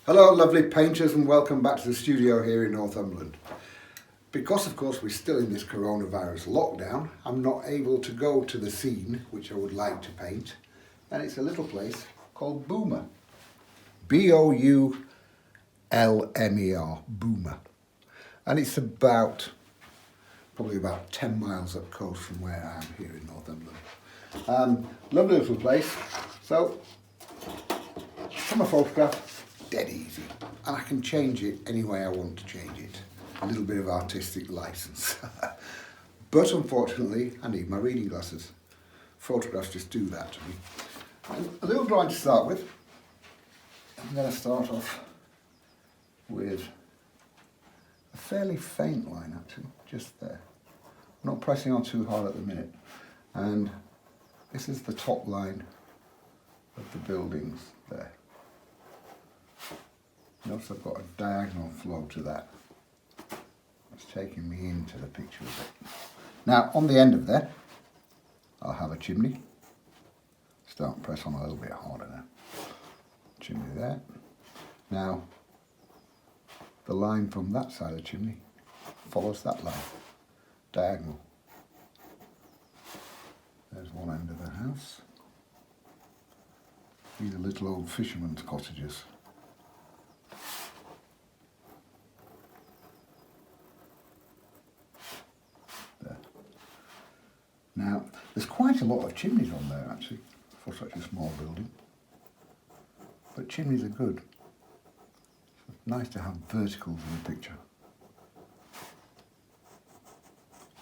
Hello lovely painters and welcome back to the studio here in Northumberland. Because of course we're still in this coronavirus lockdown, I'm not able to go to the scene which I would like to paint, and it's a little place called Boulmer. B-O-U-L-M-E-R, Boulmer. And it's probably about 10 miles up coast from where I am here in Northumberland. Lovely little place. So, from a photograph, dead easy, and I can change it any way I want to change it. A little bit of artistic license. But unfortunately, I need my reading glasses. Photographs just do that to me. And a little drawing to start with. I'm going to start off with a fairly faint line actually, just there. I'm not pressing on too hard at the minute. And this is the top line of the buildings there. Notice I've got a diagonal flow to that. That's taking me into the picture a bit. Now on the end of there, I'll have a chimney. Start and press on a little bit harder now. Chimney there. Now the line from that side of the chimney follows that line, diagonal. There's one end of the house. These are little old fishermen's cottages. Now, there's quite a lot of chimneys on there actually, for such a small building. But chimneys are good. It's nice to have verticals in the picture.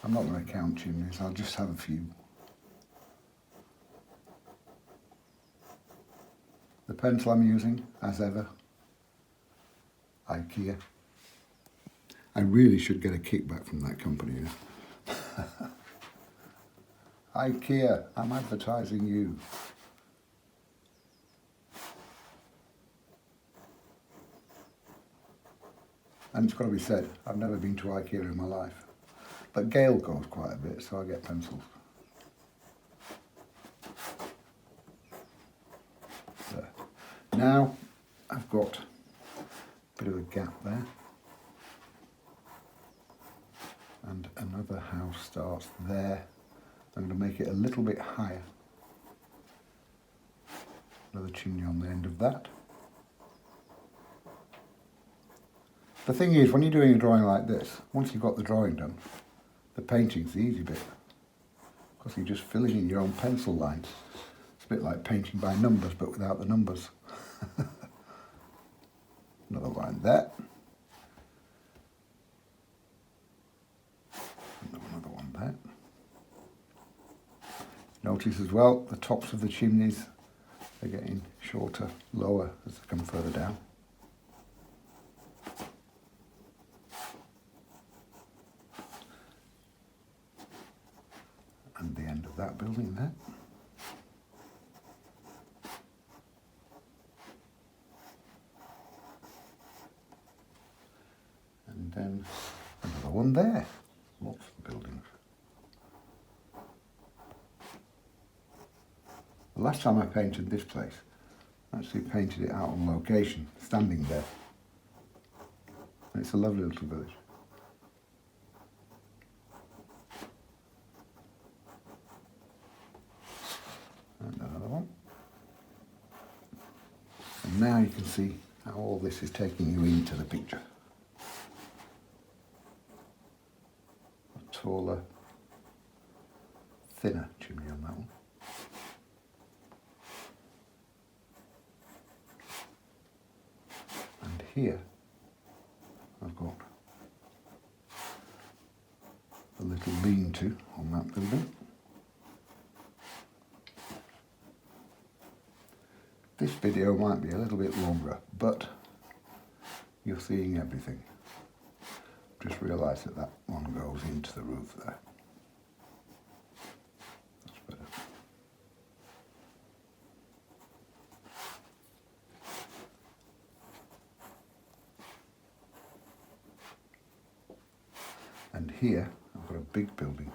I'm not going to count chimneys, I'll just have a few. The pencil I'm using, as ever, IKEA. I really should get a kickback from that company. IKEA, I'm advertising you. And it's got to be said, I've never been to IKEA in my life. But Gail goes quite a bit, so I get pencils. There. Now I've got a bit of a gap there. And another house starts there. I'm going to make it a little bit higher. Another chimney on the end of that. The thing is, when you're doing a drawing like this, once you've got the drawing done, the painting's the easy bit. Because you're just filling in your own pencil lines. It's a bit like painting by numbers, but without the numbers. Another line there. Another one there. Notice as well, the tops of the chimneys are getting shorter, lower as they come further down. And the end of that building there. And then another one there. Lots of buildings. The last time I painted this place, I actually painted it out on location, standing there. And it's a lovely little village. And another one. And now you can see how all this is taking you into the picture. A taller, thinner chimney on that one. Here I've got a little lean-to on that building. This video might be a little bit longer, but you're seeing everything. Just realise that that one goes into the roof there. That's better. And here I've got a big building.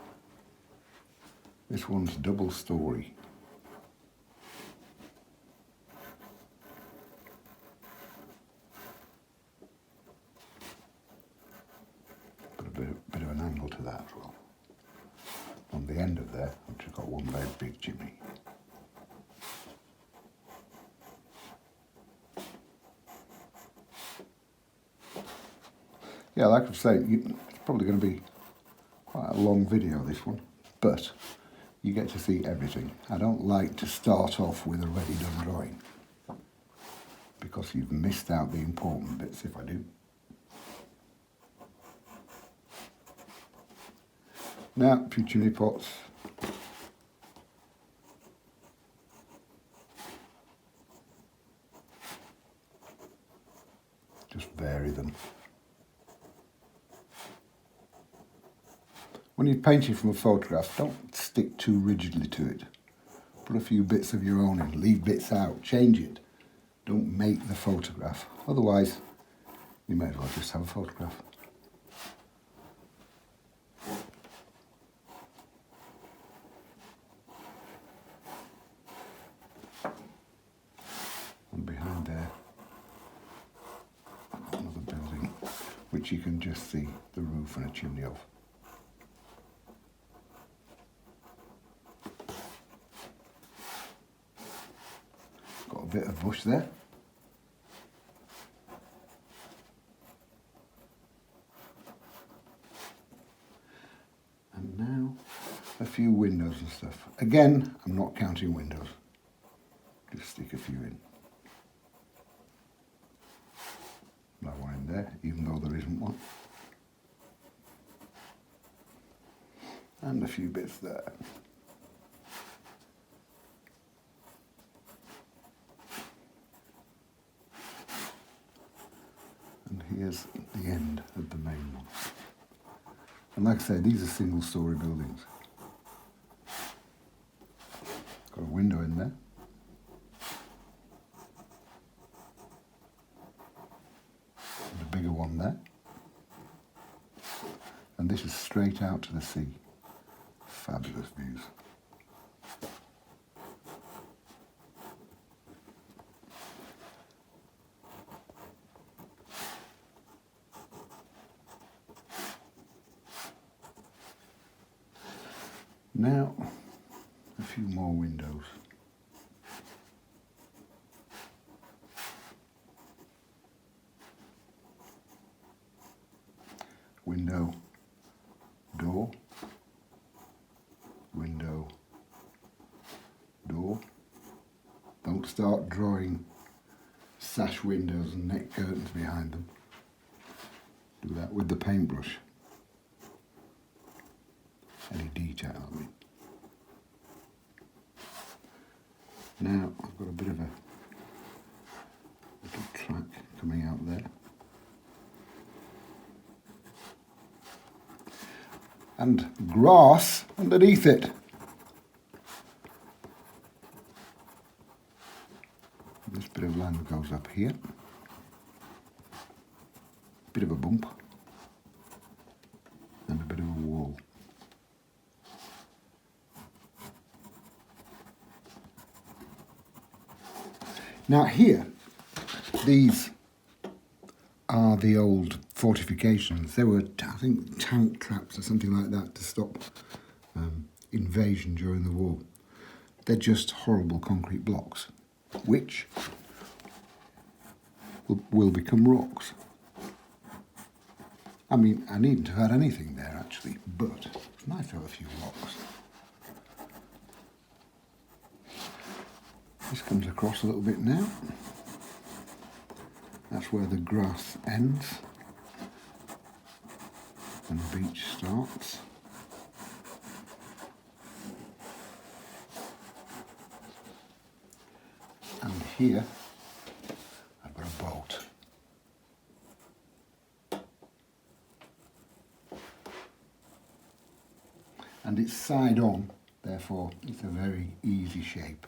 This one's double story. end of there, which has got one very big chimney. Yeah, like I say, it's probably going to be quite a long video, this one, but you get to see everything. I don't like to start off with a ready done drawing because you've missed out the important bits if I do. Now, a few chimney pots. Just vary them. When you're painting from a photograph, don't stick too rigidly to it. Put a few bits of your own in, leave bits out, change it. Don't make the photograph. Otherwise, you may as well just have a photograph. And behind there, another building, which you can just see the roof and a chimney of. Got a bit of bush there. And now a few windows and stuff. Again, I'm not counting windows. Just stick a few in. That one in there, even though there isn't one. And a few bits there. And here's the end of the main one. And like I say, these are single-storey buildings. Got a window in there. And a bigger one there. And this is straight out to the sea. Fabulous views. Now, a few more windows. Window, door, window, door. Don't start drawing sash windows and neck curtains behind them. Do that with the paintbrush. Any detail, I mean. Now I've got a bit of a little track coming out there. And grass underneath it. This bit of land goes up here. Bit of a bump. And a bit of a wall. Now here, these are the old fortifications. They were, I think, tank traps or something like that to stop invasion during the war. They're just horrible concrete blocks, which will become rocks. I mean, I needn't have had anything there actually, but it's nice to have a few rocks. This comes across a little bit now. That's where the grass ends and the beach starts. And here I've got a boat. And it's side on, therefore it's a very easy shape.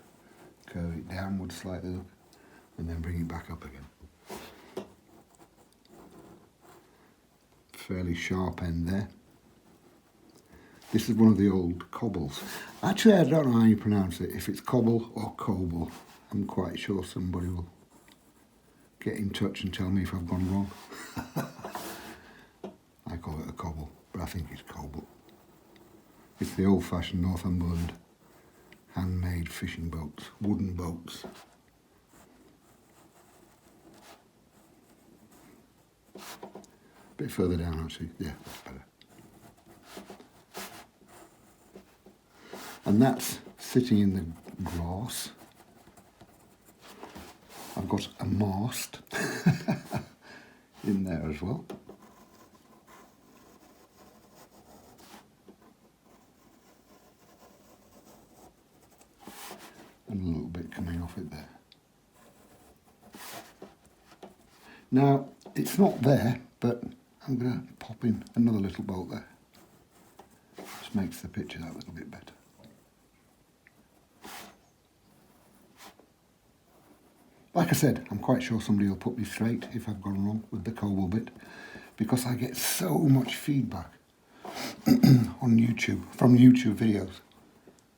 Curve it downward slightly, look, and then bring it back up again. Fairly sharp end there. This is one of the old cobbles. Actually, I don't know how you pronounce it, if it's cobble or coble. I'm quite sure somebody will get in touch and tell me if I've gone wrong. I call it a cobble, but I think it's coble. It's the old-fashioned Northumberland handmade fishing boats, wooden boats. A bit further down actually, yeah, that's better. And that's sitting in the grass. I've got a mast in there as well. And a little bit coming off it there. Now, it's not there, but I'm going to pop in another little bolt there. Just makes the picture that little bit better. Like I said, I'm quite sure somebody will put me straight if I've gone wrong with the cobble bit, because I get so much feedback on YouTube, from YouTube videos.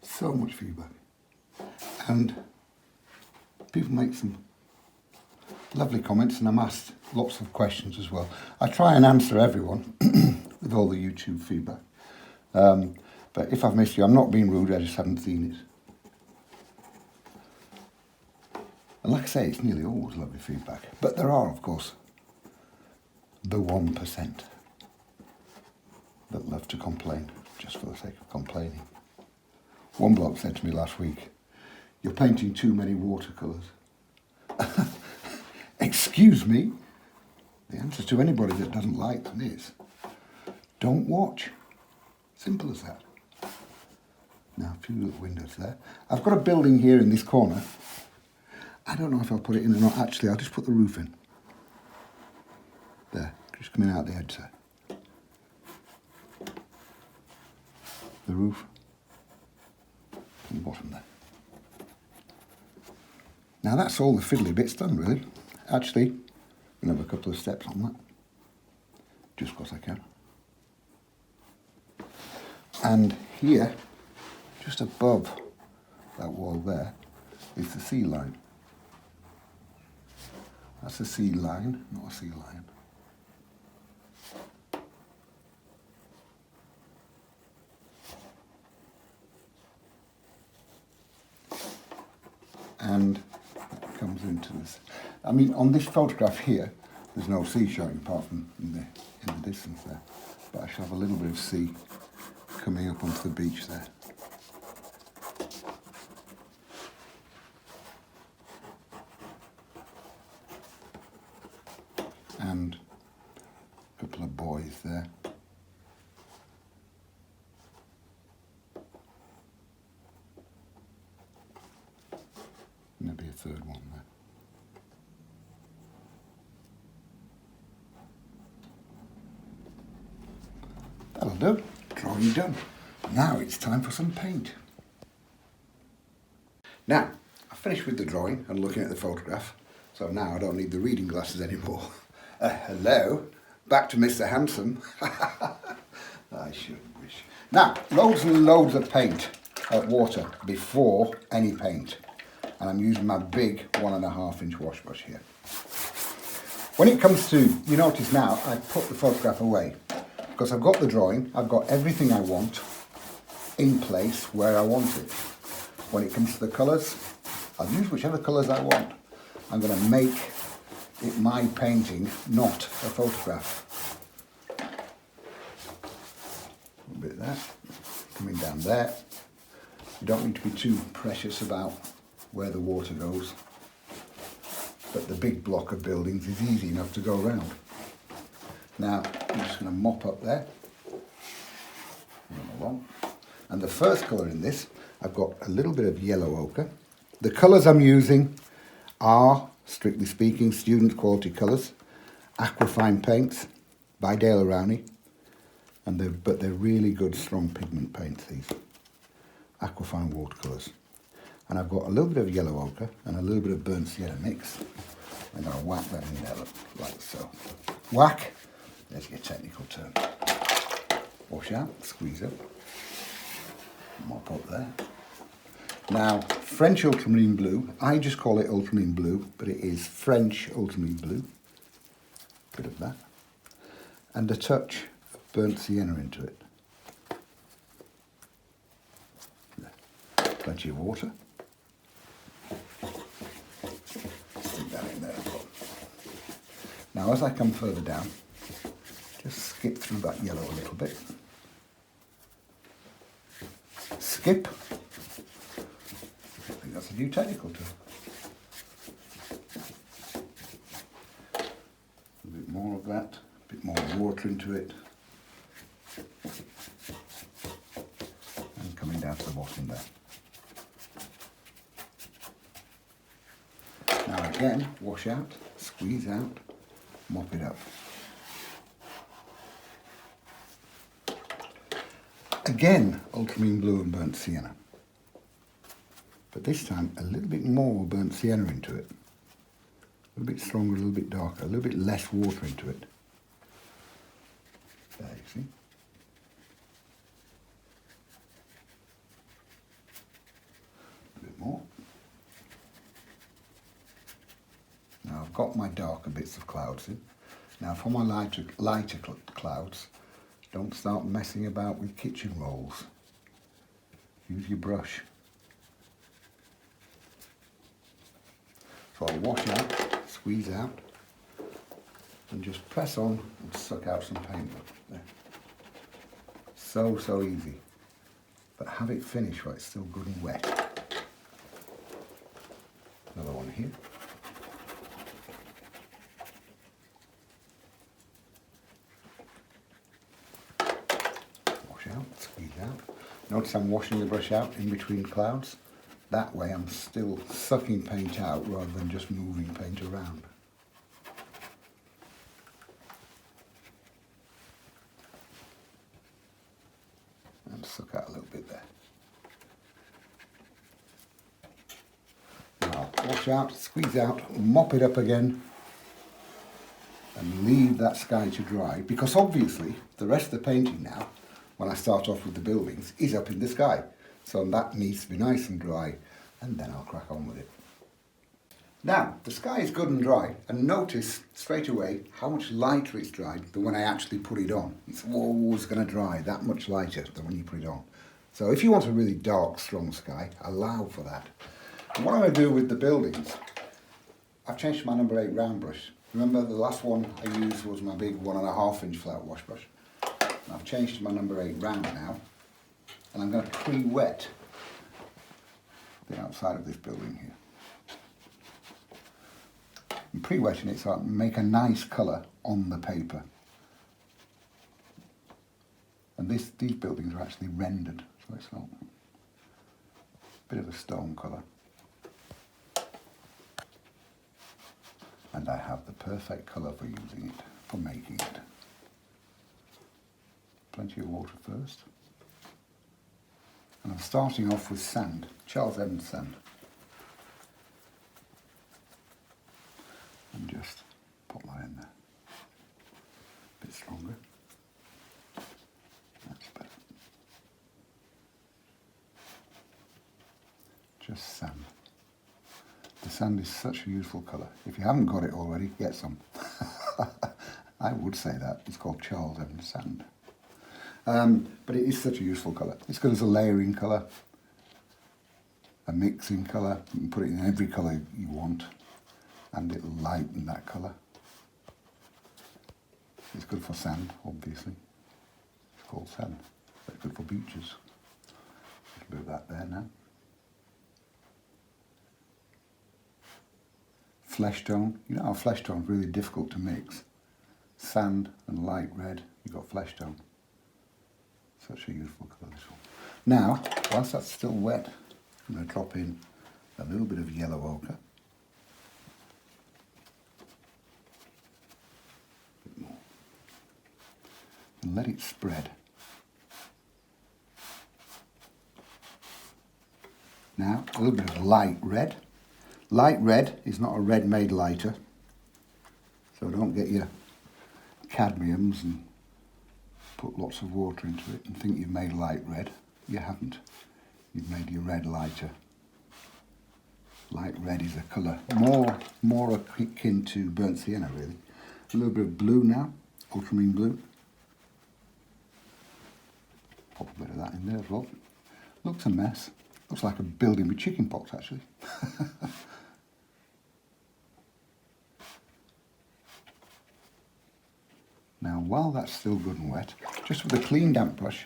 So much feedback. And people make some lovely comments, and I'm asked lots of questions as well. I try and answer everyone with all the YouTube feedback. But if I've missed you, I'm not being rude, I just haven't seen it. And like I say, it's nearly always lovely feedback. But there are, of course, the 1% that love to complain, just for the sake of complaining. One bloke said to me last week, "You're painting too many watercolours." Excuse me? The answer to anybody that doesn't like them is, don't watch. Simple as that. Now, a few little windows there. I've got a building here in this corner. I don't know if I'll put it in or not. Actually, I'll just put the roof in. There, just coming out the edge there. The roof. On the bottom there. Now that's all the fiddly bits done, really. Actually, I'm going to have a couple of steps on that. Just because I can. And here, just above that wall there, is the sea line. That's a sea line, not a sea lion. And that comes into this. I mean, on this photograph here, there's no sea showing apart from in the distance there. But I shall have a little bit of sea coming up onto the beach there. And a couple of boys there. Maybe a third one there. That'll do. Drawing done. Now it's time for some paint. Now, I've finished with the drawing and looking at the photograph, so now I don't need the reading glasses anymore. Hello, back to Mr. Handsome. I should wish. Now, loads and loads of paint, water, before any paint. And I'm using my big 1.5 inch wash brush here. When it comes to, you notice now, I put the photograph away because I've got the drawing, I've got everything I want in place where I want it. When it comes to the colours, I'll use whichever colours I want. I'm going to make it my painting, not a photograph. A bit there, coming down there. You don't need to be too precious about where the water goes, but the big block of buildings is easy enough to go around. Now I'm just going to mop up there, and the first colour in this, I've got a little bit of yellow ochre. The colours I'm using are, strictly speaking, student quality colours, Aquafine paints by Dale Rowney, but they're really good strong pigment paints, these Aquafine watercolours. And I've got a little bit of yellow ochre and a little bit of burnt sienna mix. I'm going to whack that in there like so. Whack, there's your technical term. Wash out, squeeze up, mop up there. Now, French ultramarine blue, I just call it ultramarine blue, but it is French ultramarine blue. Bit of that. And a touch of burnt sienna into it. plenty of water. Stick that in there as well. Now as I come further down, just skip through that yellow a little bit. Skip. I think that's a new technical term. A bit more of that, a bit more water into it. And coming down to the bottom there. Now again, wash out, squeeze out, mop it up. Again, ultramarine blue and burnt sienna. But this time, a little bit more burnt sienna into it. A little bit stronger, a little bit darker, a little bit less water into it. There, you see. A bit more. Now I've got my darker bits of clouds in. Now for my lighter clouds, don't start messing about with kitchen rolls. Use your brush. So I'll wash out, squeeze out, and just press on and suck out some paint. There. So easy. But have it finish while it's still good and wet. Another one here. Out, squeeze out. Notice I'm washing the brush out in between clouds. That way I'm still sucking paint out rather than just moving paint around. And suck out a little bit there. Now wash out, squeeze out, mop it up again and leave that sky to dry, because obviously the rest of the painting now, when I start off with the buildings, is up in the sky. So that needs to be nice and dry, and then I'll crack on with it. Now, the sky is good and dry, and notice straight away how much lighter it's dried than when I actually put it on. It's always going to dry that much lighter than when you put it on. So if you want a really dark, strong sky, allow for that. And what I'm going to do with the buildings, I've changed my number 8 round brush. Remember the last one I used was my big 1.5 inch flat wash brush. I've changed to my number 8 round now, and I'm going to pre-wet the outside of this building here. I'm pre-wetting it so I can make a nice colour on the paper. And these buildings are actually rendered, so it's not a bit of a stone colour. And I have the perfect colour for using it, for making it. Plenty of water first. And I'm starting off with sand, Charles Evans sand. And just put that in there. A bit stronger. That's better. Just sand. The sand is such a useful colour. If you haven't got it already, get some. I would say that. It's called Charles Evans sand. But it is such a useful colour. It's good as a layering colour, a mixing colour. You can put it in every colour you want, and it'll lighten that colour. It's good for sand, obviously. It's called sand. It's good for beaches. A little bit of that there now. Flesh tone. You know how flesh tone is really difficult to mix. Sand and light red, you've got flesh tone. Such a useful colour, this one. Now, whilst that's still wet, I'm going to drop in a little bit of yellow ochre. A bit more. And let it spread. Now, a little bit of light red. Light red is not a red made lighter, so don't get your cadmiums and put lots of water into it and think you've made light red. You haven't. You've made your red lighter. Light red is a colour more akin to burnt sienna, really. A little bit of blue now, ultramarine blue. Pop a bit of that in there as well. Looks a mess, Looks like a building with chicken pox actually. Now while that's still good and wet, just with a clean damp brush,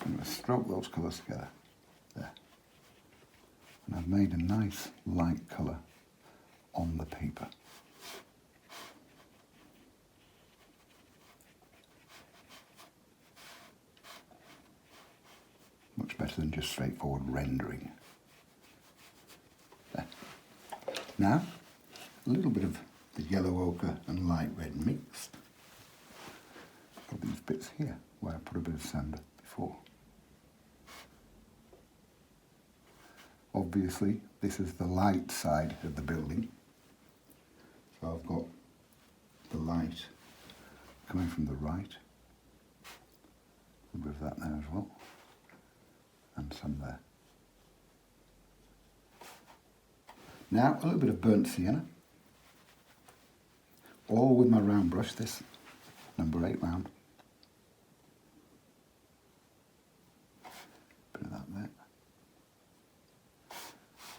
I'm going to stroke those colours together. There. And I've made a nice light colour on the paper. Much better than just straightforward rendering. There. Now, a little bit of the yellow ochre and light red mixed. Got these bits here where I put a bit of sand before. Obviously, this is the light side of the building. So I've got the light coming from the right. A bit of that there as well. And some there. Now, a little bit of burnt sienna. All with my round brush, this number 8 round. Bit of that there.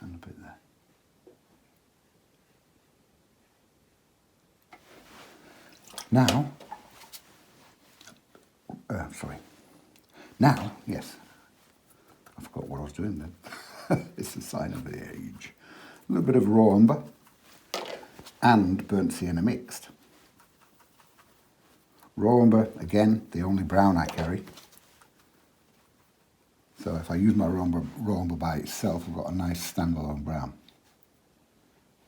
And a bit there. Now, Now, yes, I forgot what I was doing then. It's a sign of the age. A little bit of raw umber and burnt sienna mixed. Raw umber, again, the only brown I carry. So if I use my raw umber by itself, I've got a nice standalone brown.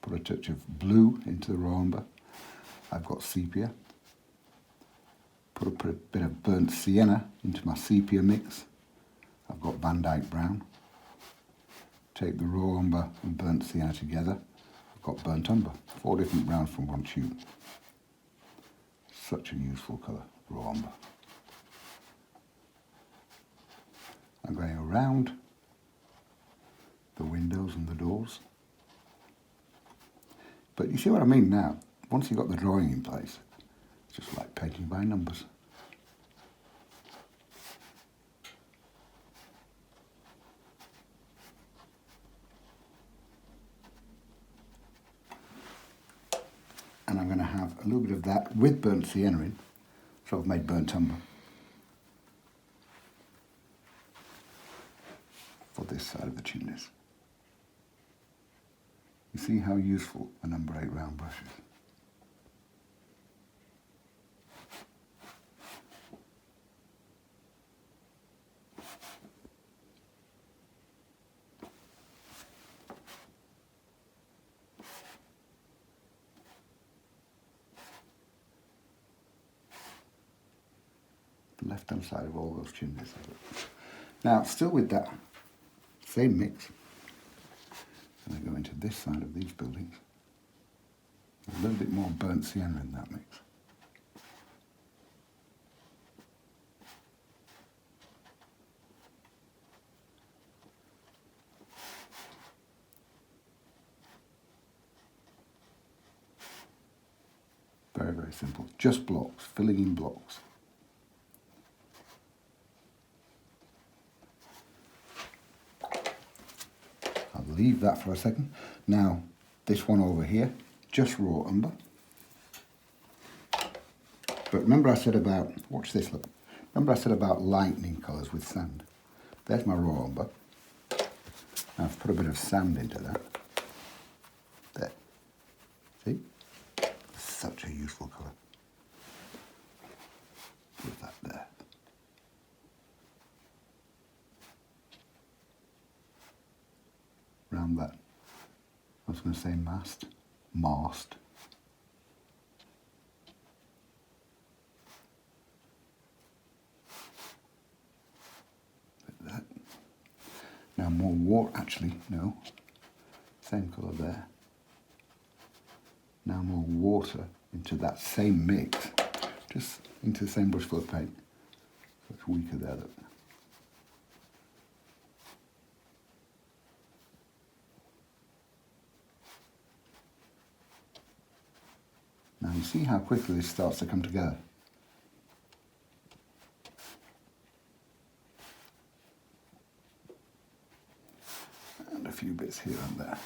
Put a touch of blue into the raw umber. I've got sepia. Put a bit of burnt sienna into my sepia mix. I've got Van Dyke brown. Take the raw umber and burnt sienna together. I've got burnt umber. 4 different browns from one tube. Such a useful colour, raw umber. I'm going around the windows and the doors. But you see what I mean now? Once you've got the drawing in place, it's just like painting by numbers. And I'm going to have a little bit of that with burnt sienna in. So I've made burnt umber for this side of the chimneys. You see how useful a number 8 round brush is. The left hand side of all those chimneys. Now, still with that same mix, and I go into this side of these buildings. A little bit more burnt sienna in that mix. Very, very simple. Just blocks, filling in blocks. I'll leave that for a second. Now, this one over here, just raw umber. But remember I said about, watch this, look. Remember I said about lightening colours with sand. There's my raw umber. Now I've put a bit of sand into that. There. See? Such a useful colour. With that there. Round that, I was going to say mast. Like that. Now more water, actually, no, same colour there. Now more water into that same mix, just into the same brush full of paint. So it's weaker there. Look. Now you see how quickly this starts to come together. few bits here and there.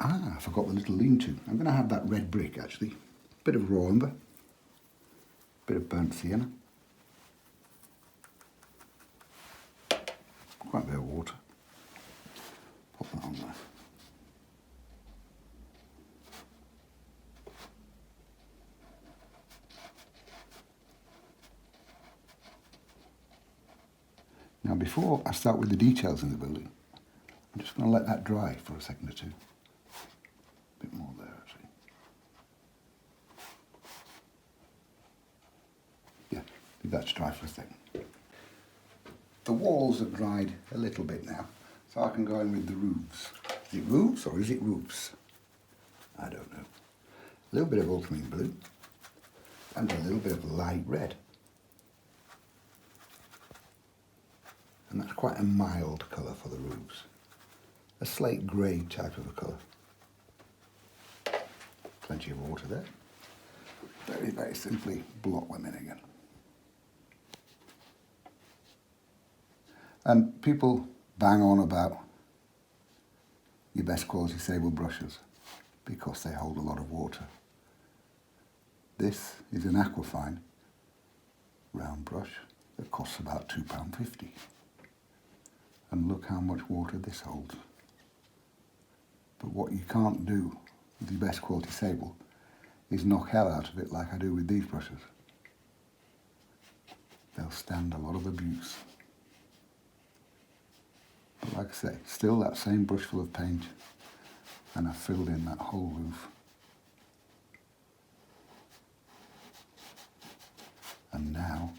I forgot the little lean-to. I'm going to have that red brick actually. Bit of raw umber, bit of burnt sienna, quite a bit of water. Pop that on there. Now before I start with the details in the building, I'm just going to let that dry for a second or two. A bit more there actually. Yeah, leave that to dry for a second. The walls have dried a little bit now, so I can go in with the roofs. Is it roofs or is it roofs? I don't know. A little bit of ultramarine blue and a little bit of light red. And that's quite a mild colour for the roofs. A slate grey type of a colour. Plenty of water there. Very, very simply block them in again. And people bang on about your best quality sable brushes because they hold a lot of water. This is an Aquafine round brush that costs about £2.50. And look how much water this holds. But what you can't do with your best quality sable is knock hell out of it like I do with these brushes. They'll stand a lot of abuse. But like I say, still that same brush full of paint, and I've filled in that whole roof. And now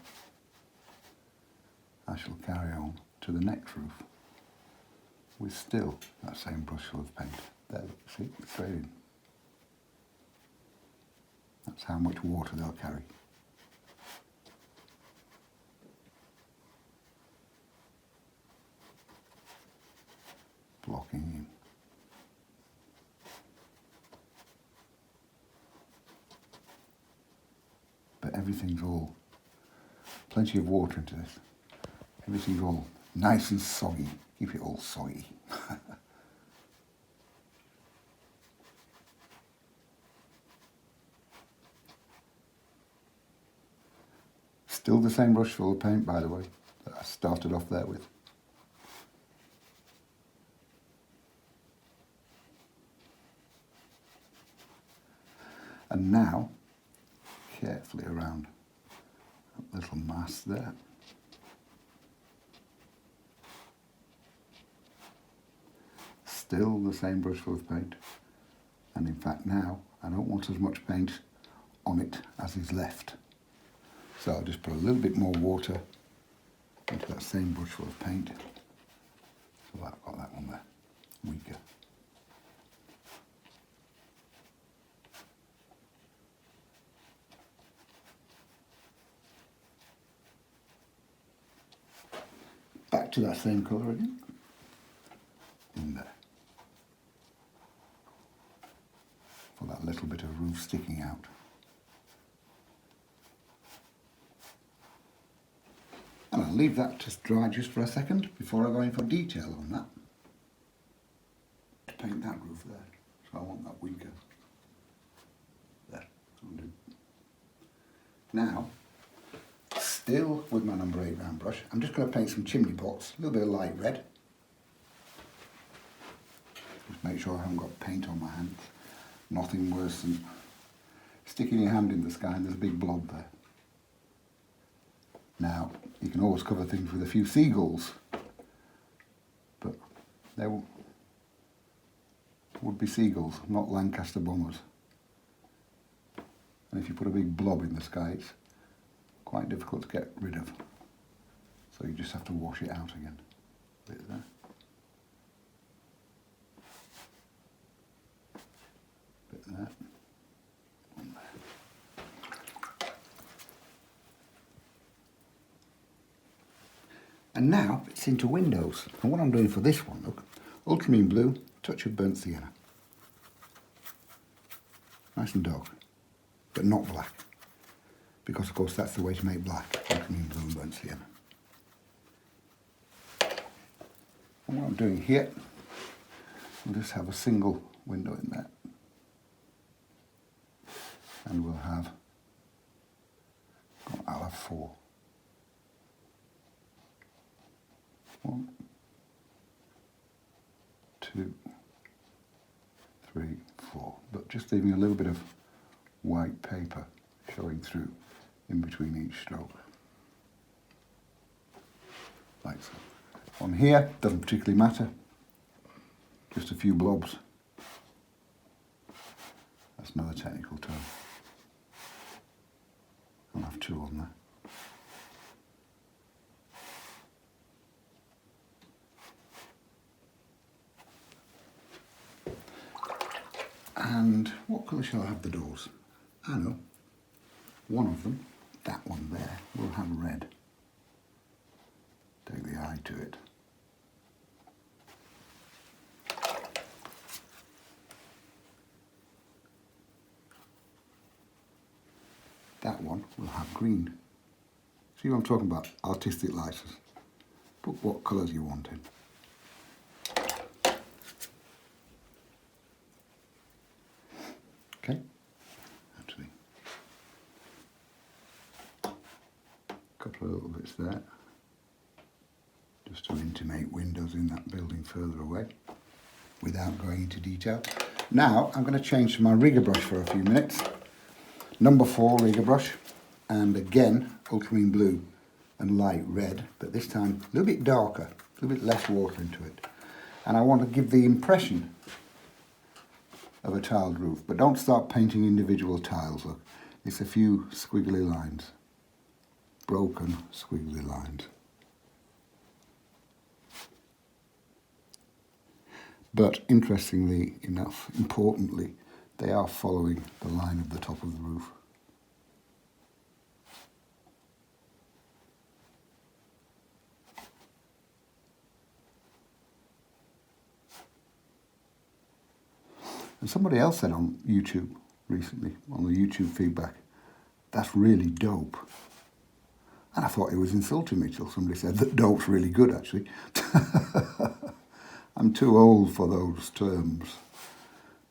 I shall carry on to the next roof with still that same brush full of paint. There, see, straight in. That's how much water they'll carry. Blocking in. But everything's all, plenty of water into this. Everything's all nice and soggy. Keep it all soggy. Still the same brush full of paint, by the way, that I started off there with. And now, carefully around that little mass there. Still the same brush full of paint. And in fact now, I don't want as much paint on it as is left. So I'll just put a little bit more water into that same brush full of paint. So I've got that one there, weaker. Back to that same colour again. In there. For that little bit of roof sticking out. And I'll leave that to dry just for a second before I go in for detail on that. To paint that roof there, so I want that weaker. There, I'll do. Now, still with my number 8 round brush, I'm just going to paint some chimney pots, a little bit of light red. Just make sure I haven't got paint on my hands. Nothing worse than sticking your hand in the sky and there's a big blob there. Now, you can always cover things with a few seagulls, but they would be seagulls, not Lancaster bombers. And if you put a big blob in the sky, it's quite difficult to get rid of. So you just have to wash it out again. Bit there. Bit there. One there. And now it's into windows. And what I'm doing for this one, look, ultramarine blue, touch of burnt sienna. nice and dark, but not black, because of course that's the way to make black, ultramarine blue and burnt sienna. And what I'm doing here, we'll just have a single window in there, and I'll have 4. 1, 2, 3, 4, but just leaving a little bit of white paper showing through in between each stroke, like so. On here, doesn't particularly matter, just a few blobs. That's another technical term. I'll have 2 on there. And what colour shall I have the doors? I know, one of them, that one there, will have red. Take the eye to it. That one will have green. See what I'm talking about? Artistic license. Put what colours you want in. Okay, actually, a couple of little bits there, just to intimate windows in that building further away, without going into detail. Now I'm going to change to my rigger brush for a few minutes. Number 4 rigger brush, and again ultramarine blue and light red, but this time a little bit darker, a little bit less water into it. And I want to give the impression of a tiled roof, but don't start painting individual tiles. Look, it's a few squiggly lines, broken squiggly lines. But interestingly enough, importantly, they are following the line of the top of the roof. And somebody else said on YouTube recently, on the YouTube feedback, that's really dope. And I thought it was insulting me till somebody said that dope's really good, actually. I'm too old for those terms.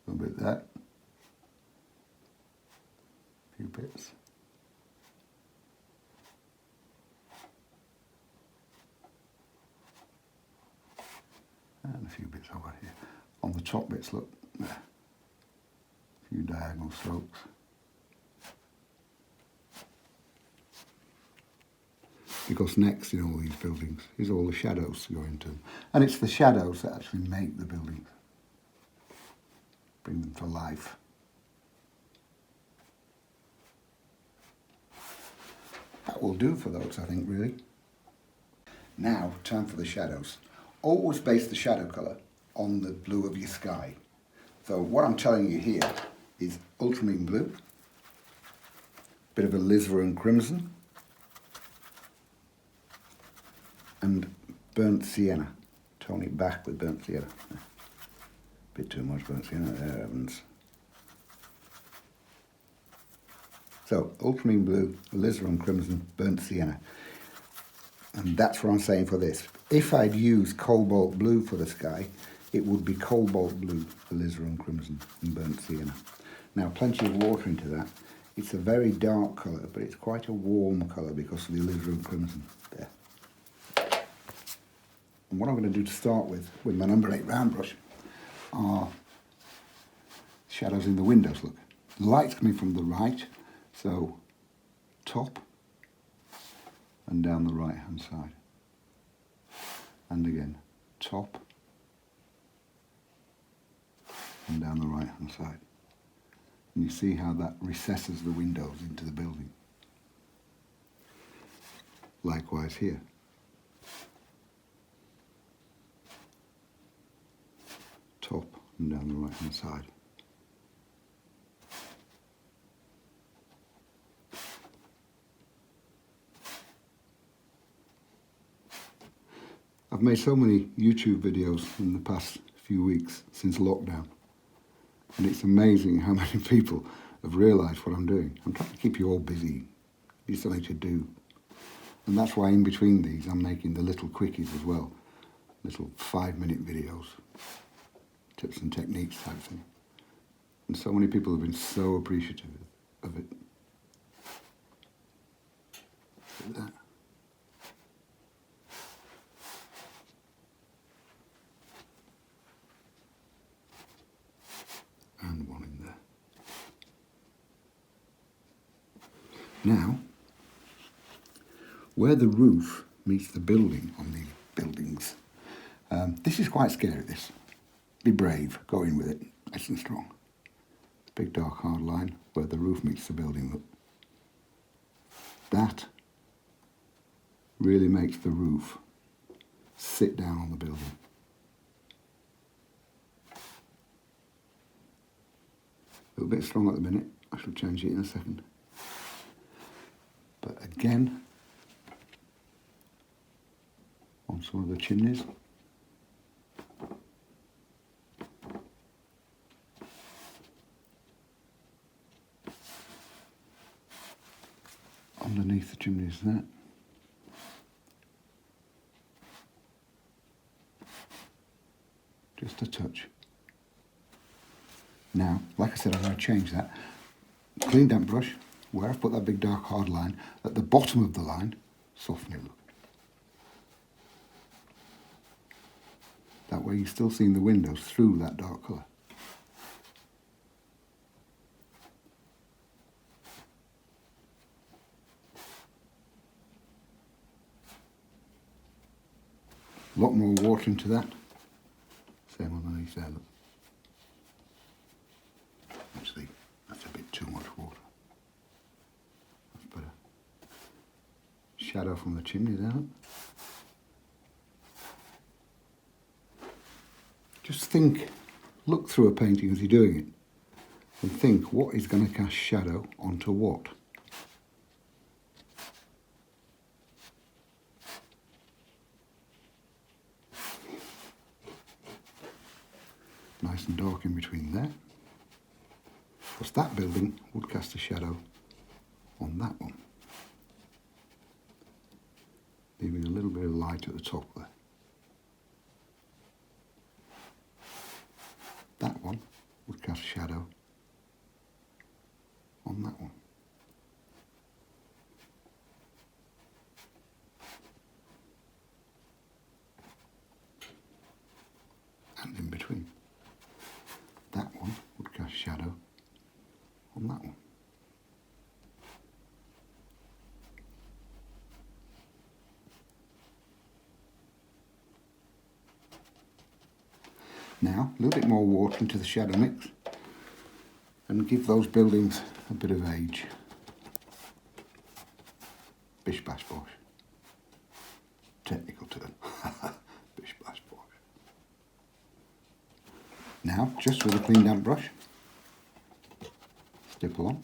A little bit there. A few bits. And a few bits over here. On the top bits, look, there. A few diagonal strokes. Because next in all these buildings is all the shadows that go into them. And it's the shadows that actually make the buildings, bring them to life. That will do for those, I think, really. Now, time for the shadows. Always base the shadow colour on the blue of your sky. So what I'm telling you here is ultramarine blue, bit of alizarin crimson, and burnt sienna. Tone it back with burnt sienna. Bit too much burnt sienna there, Evans. So, ultramarine blue, alizarin crimson, burnt sienna. And that's what I'm saying for this. If I'd used cobalt blue for the sky, it would be cobalt blue, alizarin crimson, and burnt sienna. Now, plenty of water into that. It's a very dark colour, but it's quite a warm colour because of the alizarin crimson there. And what I'm going to do to start with my number 8 round brush, are shadows in the windows. Look, light's coming from the right, so top and down the right hand side. And again, top and down the right hand side. And you see how that recesses the windows into the building. Likewise here. Top and down the right hand side. I've made so many YouTube videos in the past few weeks since lockdown, And it's amazing how many people have realised what I'm doing. I'm trying to keep you all busy. It's something to do. And that's why in between these I'm making the little quickies as well. Little 5-minute videos. Tips and techniques type thing. And so many people have been so appreciative of it. Look at that. And one in there. Now, where the roof meets the building on these buildings, this is quite scary, this. Be brave, go in with it, nice and strong. Big dark hard line where the roof meets the building, look. That really makes the roof sit down on the building. A little bit strong at the minute, I shall change it in a second. But again, on some of the chimneys, underneath the chimneys there. Just a touch. Now, like I said, I'm going to change that. Clean damp brush, where I've put that big dark hard line, at the bottom of the line, soften it. Look. That way you're still seeing the windows through that dark colour. A lot more water into that. Same underneath there, look. Actually, that's a bit too much water. Let's put a shadow from the chimney there. Just think, look through a painting as you're doing it, and think what is going to cast shadow onto what. Nice and dark in between there. Because that building would cast a shadow on that one. Leaving a little bit of light at the top there. That one would cast shadow on that one. And in between. That one would cast shadow on that one. Now, a little bit more water into the shadow mix and give those buildings a bit of age. Bish bash bosh. Technical term. Bish bash bosh. Now, just with a clean damp brush, stipple on.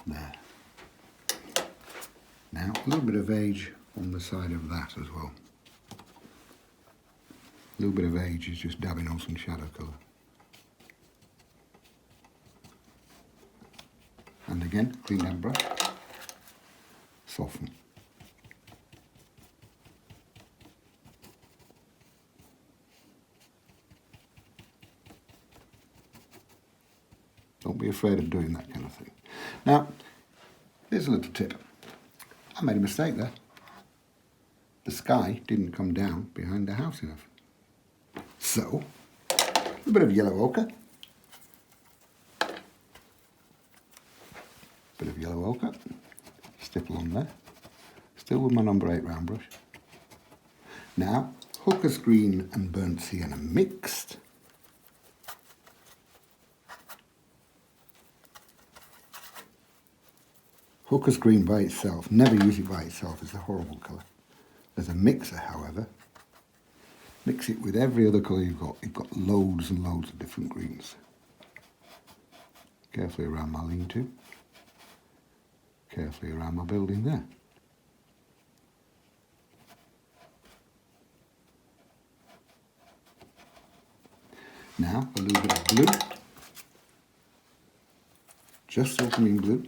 There. Now, a little bit of age on the side of that as well. A little bit of age is just dabbing on some shadow colour. And again, clean damp brush, soften. Don't be afraid of doing that kind of thing. Now, here's a little tip. I made a mistake there. The sky didn't come down behind the house enough. So, a bit of yellow ochre. Bit of yellow ochre. Stipple on there. Still with my number 8 round brush. Now, hooker's green and burnt sienna mixed. Hooker's green by itself, never use it by itself, it's a horrible colour. As a mixer, however, mix it with every other colour you've got. You've got loads and loads of different greens. carefully around my lean-to, carefully around my building there. Now a little bit of blue, just ultramarine blue,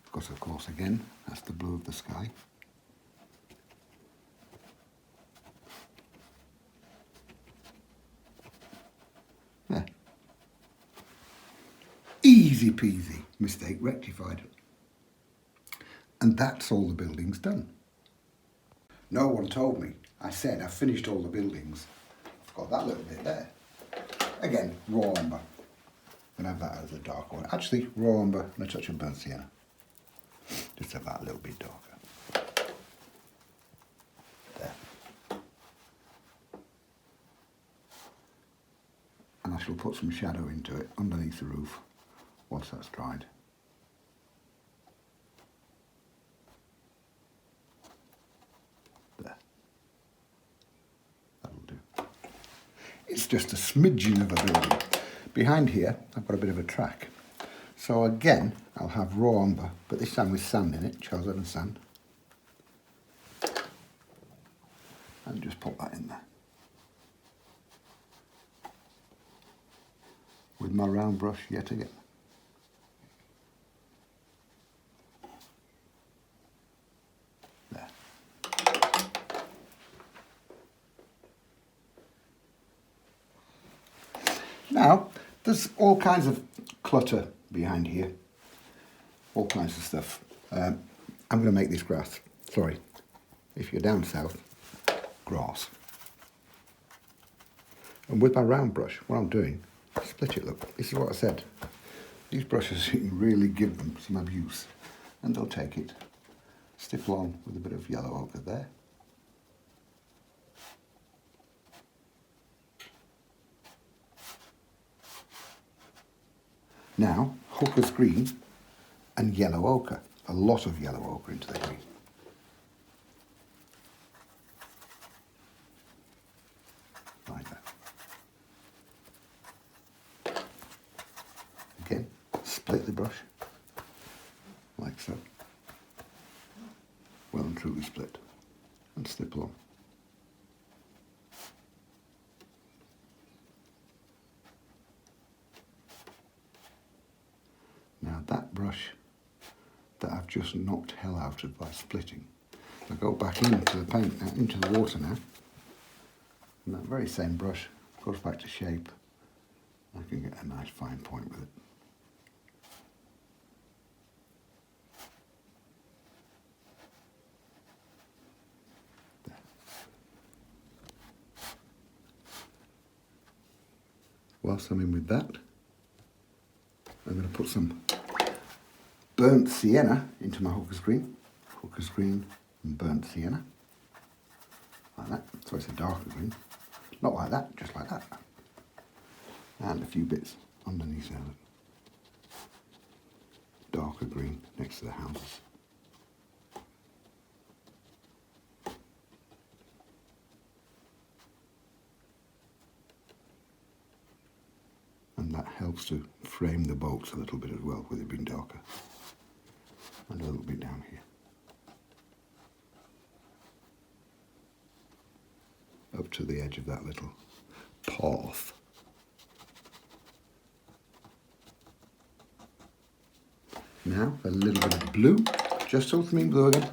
because of course again that's the blue of the sky. There. Easy peasy, mistake rectified. And that's all the building's done. No one told me. I said I finished all the buildings. I've got that little bit there. Again, raw umber. I'm going to have that as a dark one. Actually, raw umber and a touch of burnt sienna. Just have that a little bit darker. There. And I shall put some shadow into it underneath the roof once that's dried. There. That'll do. It's just a smidgen of a building. Behind here, I've got a bit of a track. So again, I'll have raw umber, but this time with sand in it, Charles Evans sand. And just pop that in there. With my round brush yet again. There. Now, there's all kinds of clutter behind here, all kinds of stuff. I'm going to make this grass. Sorry, if you're down south, grass. And with my round brush, what I'm doing, split it, look, this is what I said. These brushes, you can really give them some abuse, and they'll take it. Stipple on with a bit of yellow ochre there. Now, hooker's green and yellow ochre. A lot of yellow ochre into the green. Like that. Again, split the brush, like so. Well and truly split. And stipple on. Now that brush that I've just knocked hell out of by splitting, I go back into the paint, into the water now, and that very same brush goes back to shape. I can get a nice fine point with it. There. Whilst I'm in with that, I'm going to put some burnt sienna into my hooker's green and burnt sienna, like that, so it's a darker green, not like that, just like that, and a few bits underneath there, darker green next to the houses. And that helps to frame the bolts a little bit as well, with it being darker. And a little bit down here. Up to the edge of that little path. Now a little bit of blue, just ultramarine blue again.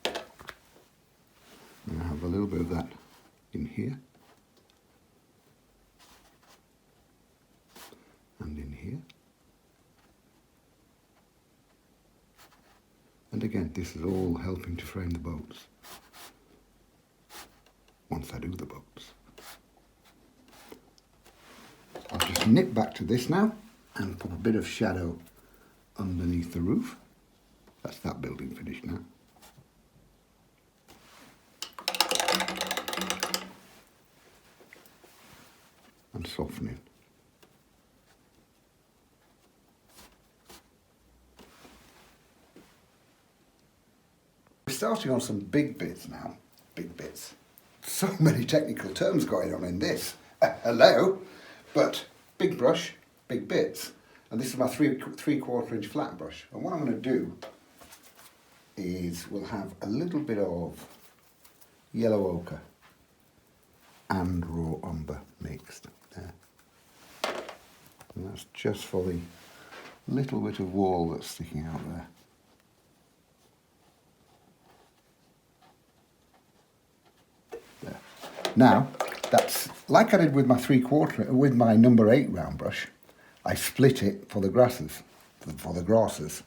And I have a little bit of that in here. And in here. And again, this is all helping to frame the boats. Once I do the boats. I'll just nip back to this now and put a bit of shadow underneath the roof. That's that building finished now. And softening. We're starting on some big bits now. Big bits. So many technical terms going on in this. Hello. But big brush, big bits. And this is my 3/4 inch flat brush. And what I'm going to do is we'll have a little bit of yellow ochre and raw umber mixed there. And that's just for the little bit of wall that's sticking out there. There. Now, that's like I did with my with my number 8 round brush. I split it for the grasses, for the grasses.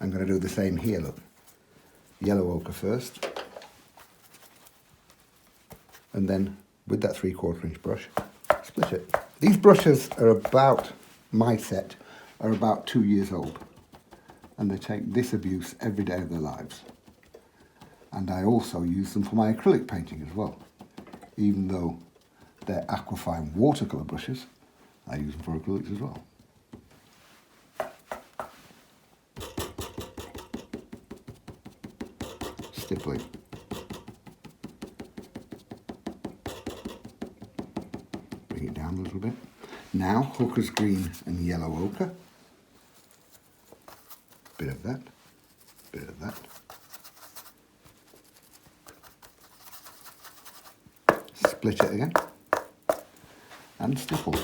I'm going to do the same here, look. Yellow ochre first. And then with that 3/4 inch brush, split it. These brushes are about, my set, are about 2 years old. And they take this abuse every day of their lives. And I also use them for my acrylic painting as well. Even though they're aquafine watercolour brushes, I use them for acrylics as well. Stippling. Bring it down a little bit. Now, hooker's green and yellow ochre. Bit of that, bit of that. Split it again. And stipple.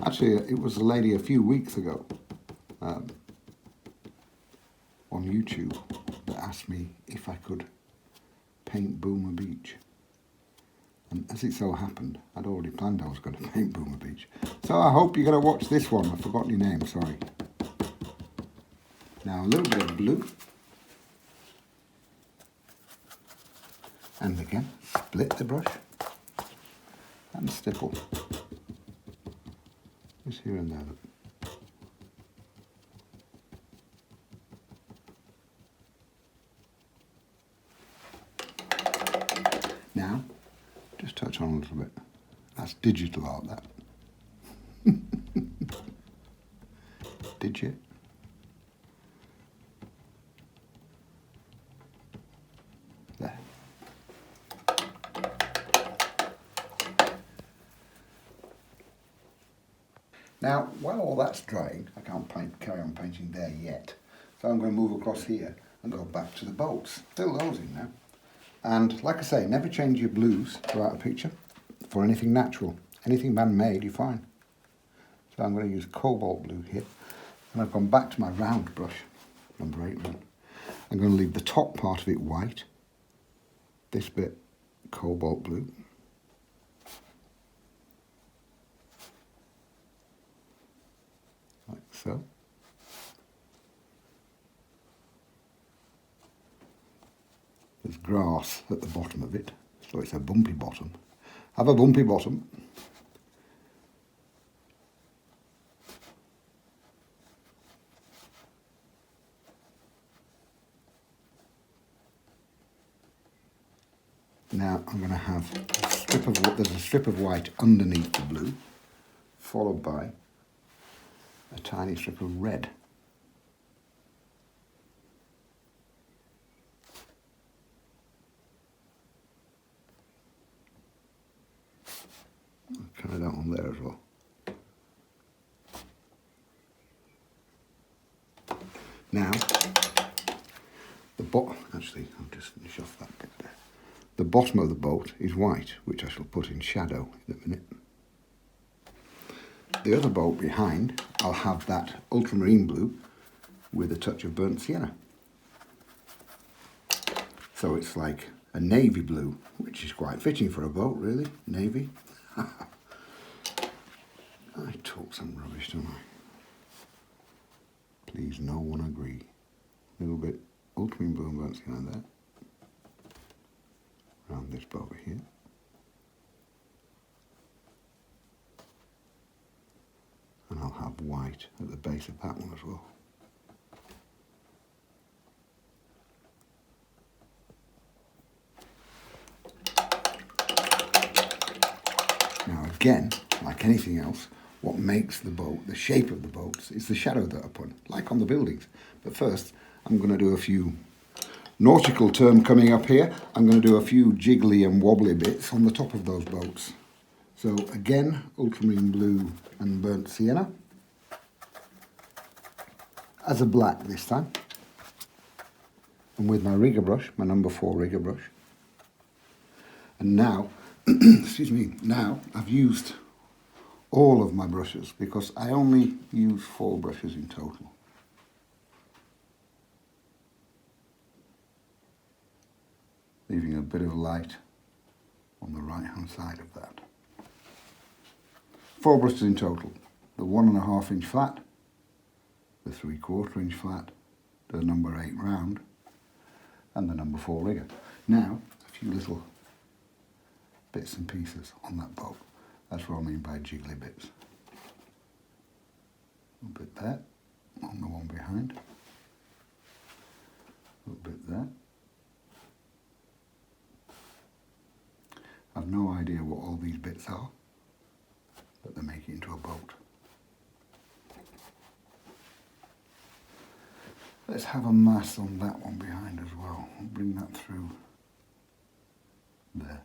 Actually, it was a lady a few weeks ago on YouTube that asked me if I could paint Boulmer Beach. And as it so happened, I'd already planned I was going to paint Boulmer Beach. So I hope you're going to watch this one. I've forgotten your name, sorry. Now a little bit of blue. And again, split the brush and stipple. Just here and there. Now, just touch on a little bit. That's digital art, that. Digit. There. Now, while all that's drying, I can't carry on painting there yet. So I'm going to move across here and go back to the bolts. Fill those in now. And like I say, never change your blues throughout a picture for anything natural. Anything man-made, you're fine. So I'm going to use cobalt blue here. And I've gone back to my round brush, number 8 one. I'm going to leave the top part of it white. This bit cobalt blue. Like so. There's grass at the bottom of it, so it's a bumpy bottom. Have a bumpy bottom. Now I'm going to have there's a strip of white underneath the blue, followed by a tiny strip of red. I'll carry that on there as well. Now, actually, I'll just finish off that bit there. The bottom of the boat is white, which I shall put in shadow in a minute. The other boat behind, I'll have that ultramarine blue with a touch of burnt sienna. So it's like a navy blue, which is quite fitting for a boat, really. Navy. I talk some rubbish, don't I? Please, no one agree. A little bit ultramarine blue and burnt sienna there. Around this boat here. And I'll have white at the base of that one as well. Now again, like anything else, what makes the boat, the shape of the boats, is the shadow that I put, like on the buildings. But first, I'm going to do a few, nautical term coming up here, I'm going to do a few jiggly and wobbly bits on the top of those boats. So again, ultramarine blue and burnt sienna, as a black this time. And with my rigger brush, my number 4 rigger brush. And now, excuse me, now I've used all of my brushes because I only use 4 brushes in total. Leaving a bit of light on the right hand side of that. 4 brushes in total. The 1.5 inch flat, the 3/4 inch flat, the number 8 round, and the number 4 rigger. Now, a few little bits and pieces on that boat. That's what I mean by jiggly bits. A little bit there, on the one behind. A little bit there. I've no idea what all these bits are, but they make it into a boat. Let's have a mast on that one behind as well. I'll bring that through there.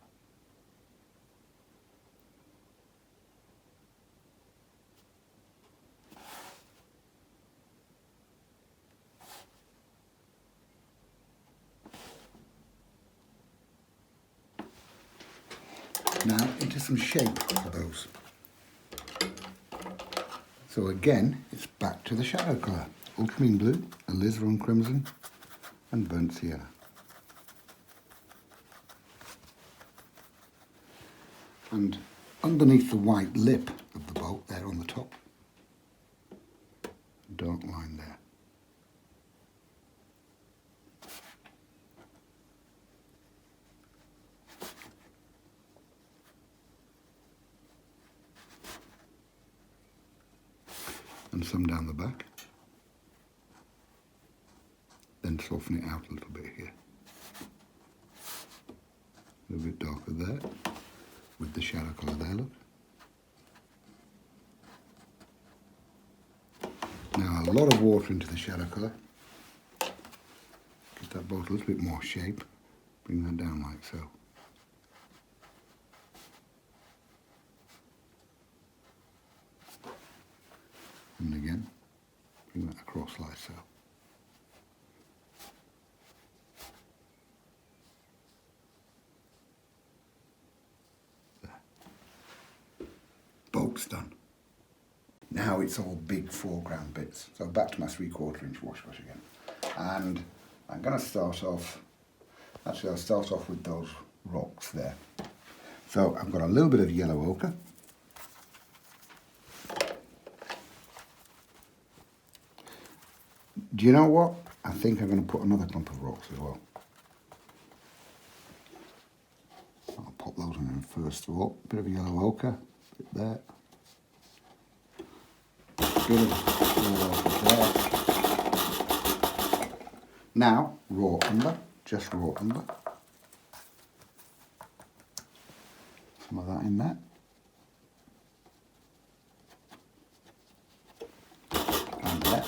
Now into some shape for those. So again, it's back to the shadow colour. Ultramarine blue, alizarin crimson, and burnt sienna. And underneath the white lip of the boat, there on the top, dark line there. And some down the back. Then soften it out a little bit here. A little bit darker there, with the shadow colour there, look. Now a lot of water into the shadow colour. Give that boat a little bit more shape. Bring that down like so. And again, bring that across like so. Boat's done. Now it's all big foreground bits. So back to my 3/4 inch wash brush again. And I'm going to start off, actually I'll start off with those rocks there. So I've got a little bit of yellow ochre. Do you know what? I think I'm going to put another clump of rocks as well. I'll pop those in first of all. Bit of yellow ochre, bit there. Bit of yellow ochre there. Now, raw umber, just raw umber. Some of that in there. And there.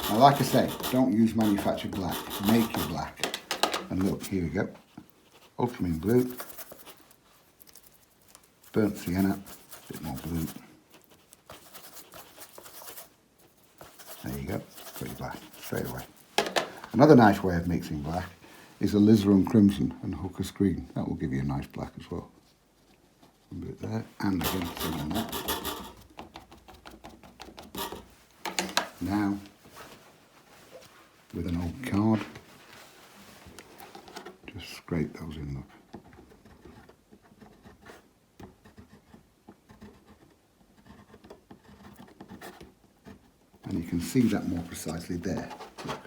Now, like I say, don't use manufactured black, make your black. And look, here we go. Ultramarine blue, burnt sienna, a bit more blue. There you go, got your black, straight away. Another nice way of mixing black is alizarin crimson and hooker's green. That will give you a nice black as well. A bit there, and again, same on that. Now, with an old card, just scrape those in, look. And you can see that more precisely there, look.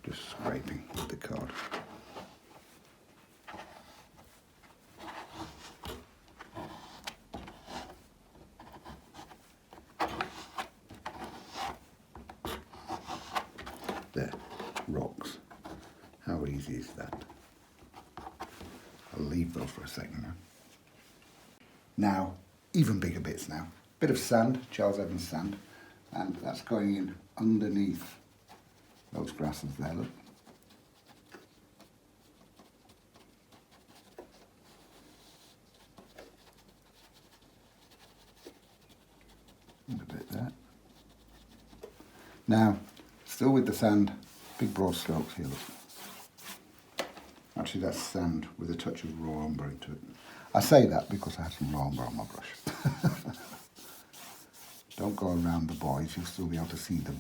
Just scraping with the card. There, rocks. How easy is that? I'll leave those for a second now. Now, even bigger bits now. Bit of sand, Charles Evans sand, and that's going in underneath those grasses there, look. And a bit there. Now, still with the sand, big broad strokes here, look. Actually, that's sand with a touch of raw umber into it. I say that because I have some raw umber on my brush. Don't go around the boys, you'll still be able to see them.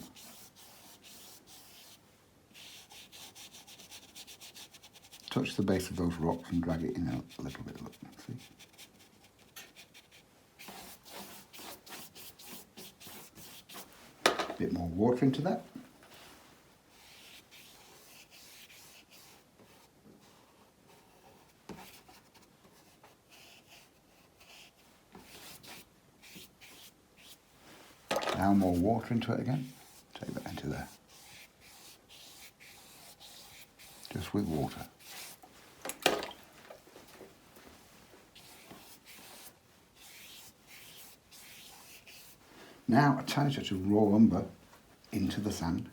Touch the base of those rocks and drag it in a little bit, look, see? Bit more water into that. Now more water into it again. Take that into there. Just with water. Now a tiny touch of raw umber into the sand.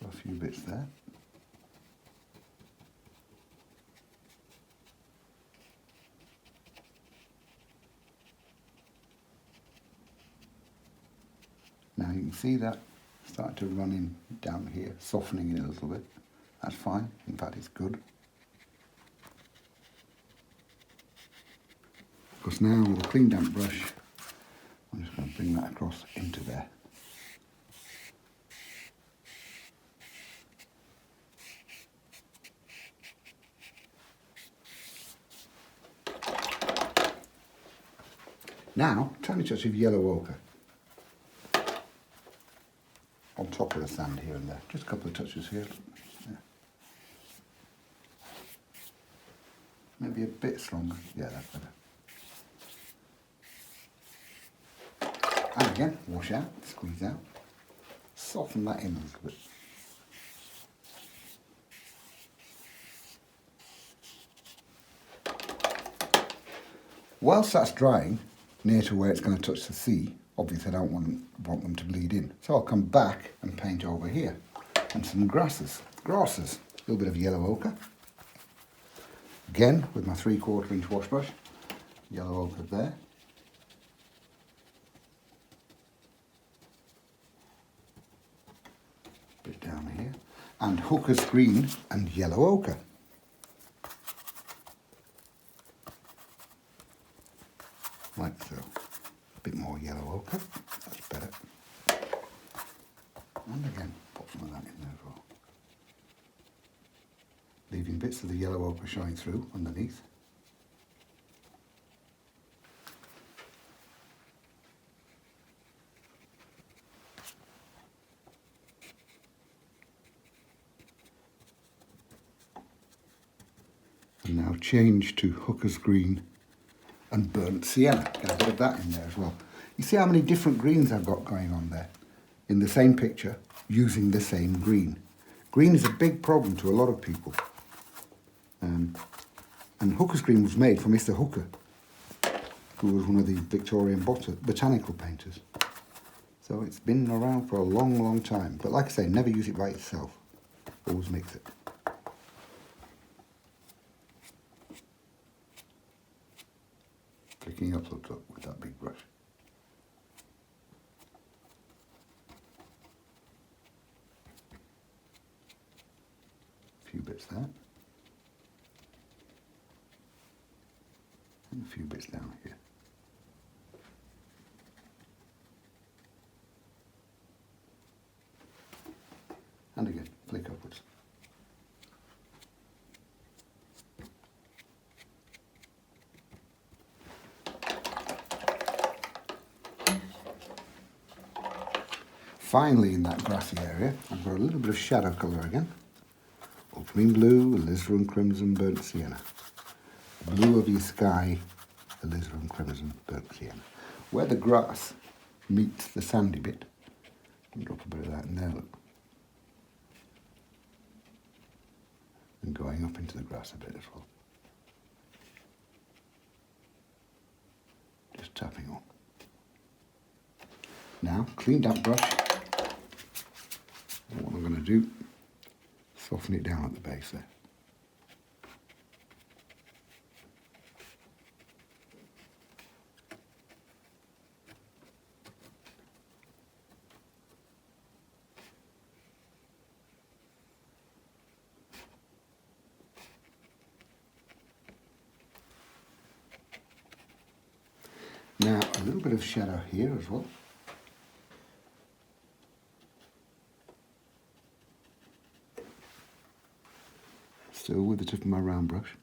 A few bits there. Now you can see that starting to run in down here, softening it a little bit. That's fine, in fact it's good. Because now with a clean damp brush, I'm just going to bring that across into there. Now, tiny touch of yellow ochre on top of the sand here and there. Just a couple of touches here. Yeah. Maybe a bit stronger. Yeah, that's better. And again, wash out, squeeze out. Soften that in a little bit. Whilst that's drying, near to where it's going to touch the sea, obviously I don't want them to bleed in. So I'll come back and paint over here. And some grasses. A little bit of yellow ochre. Again, with my 3/4 inch wash brush. Yellow ochre there. Bit down here. And hooker's green and yellow ochre. Like so. A bit more yellow ochre, that's better. And again, pop some of that in there as well. Leaving bits of the yellow ochre showing through underneath. And now change to hooker's green and burnt sienna. Get a bit of that in there as well. You see how many different greens I've got going on there in the same picture using the same green. Green is a big problem to a lot of people. And hooker's green was made for Mr. Hooker, who was one of the Victorian botanical painters. So it's been around for a long, long time. But like I say, never use it by itself. Always mix it. Flicking up with that big brush. A few bits there. And a few bits down here. And again, flick upwards. Finally, in that grassy area, I've got a little bit of shadow colour again. Ultramarine blue, alizarin crimson, burnt sienna. Blue of your sky, alizarin crimson, burnt sienna. Where the grass meets the sandy bit, I'll drop a bit of that in there, look. And going up into the grass a bit as well. Just tapping on. Now, clean damp brush. And what I'm going to do, soften it down at the base there. Now, a little bit of shadow here as well. Still with the tip of my round brush.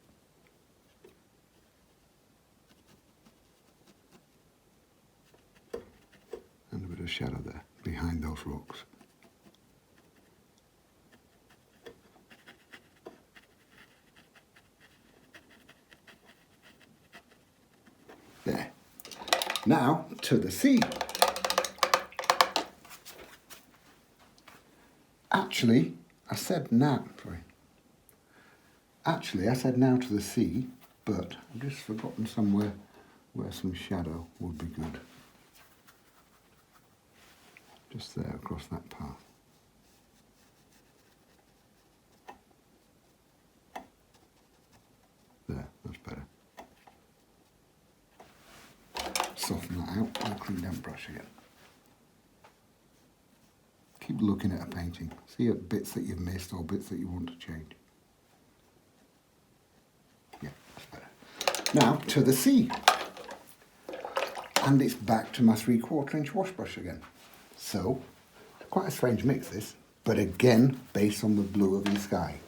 And a bit of shadow there, behind those rocks. There. Now to the sea. Actually, I said now to the sea, but I've just forgotten somewhere where some shadow would be good. Just there across that path. There, that's better. Soften that out with a clean damp brush again. Keep looking at a painting. See at bits that you've missed or bits that you want to change. Yeah, that's better. Now to the sea. And it's back to my 3/4 inch wash brush again. So, quite a strange mix this, but again based on the blue of the sky.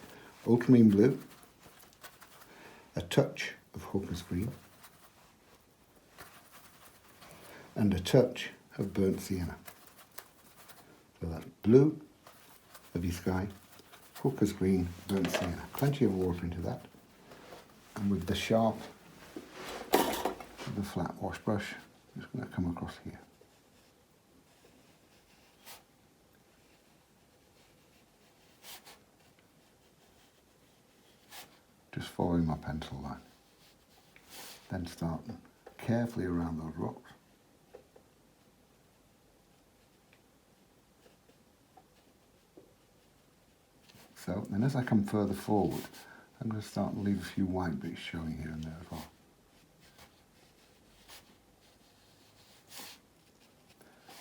Ultramarine blue, a touch of Hooker's green, and a touch of burnt sienna. So that's blue of your sky, Hooker's green, burnt sienna. Plenty of water into that. And with the sharp, the flat wash brush, I'm just going to come across here. Just following my pencil line. Then starting carefully around those rocks. So then as I come further forward, I'm going to start and leave a few white bits showing here and there as well.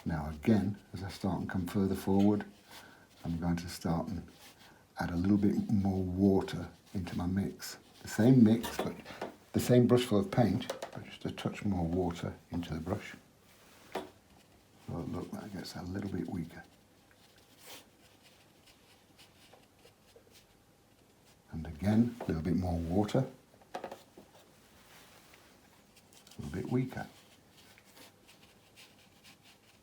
Now again, as I start and come further forward, I'm going to start and add a little bit more water into my mix. The same mix, but the same brush full of paint, but just a touch more water into the brush. So look, that gets a little bit weaker. And again, a little bit more water, a little bit weaker.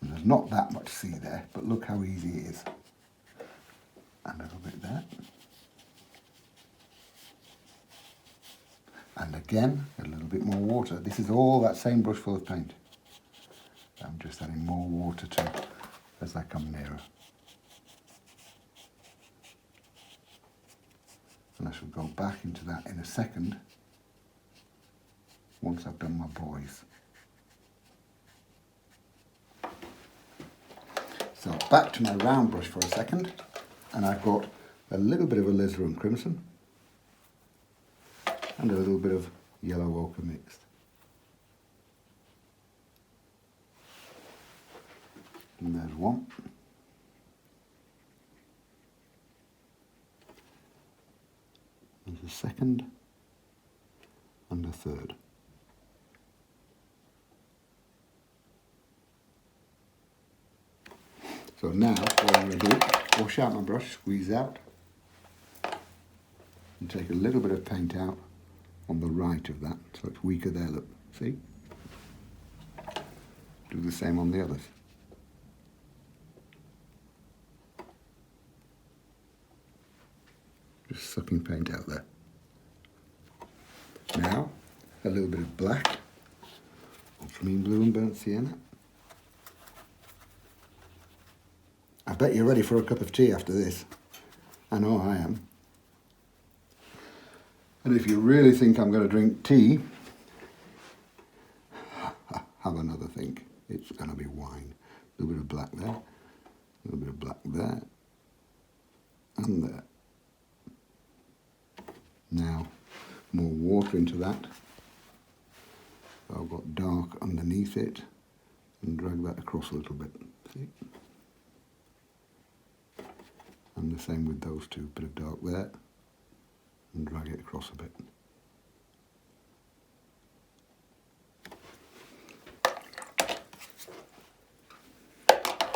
And there's not that much sea there, but look how easy it is. And a little bit there. And again, a little bit more water. This is all that same brush full of paint. I'm just adding more water to it as I come nearer. And I shall go back into that in a second, once I've done my boys. So back to my round brush for a second, and I've got a little bit of alizarin crimson and a little bit of yellow ochre mixed. And there's one. There's a second and a third. So now what I'm going to do, wash out my brush, squeeze out, and take a little bit of paint out on the right of that, so it's weaker there, look, see? Do the same on the others. Just sucking paint out there. Now, a little bit of black, ultramarine blue and burnt sienna. I bet you're ready for a cup of tea after this. I know I am. And if you really think I'm going to drink tea, have another think. It's going to be wine. A little bit of black there, a little bit of black there, and there. Now, more water into that. So I've got dark underneath it, and drag that across a little bit. See? And the same with those two, bit of dark there, and drag it across a bit.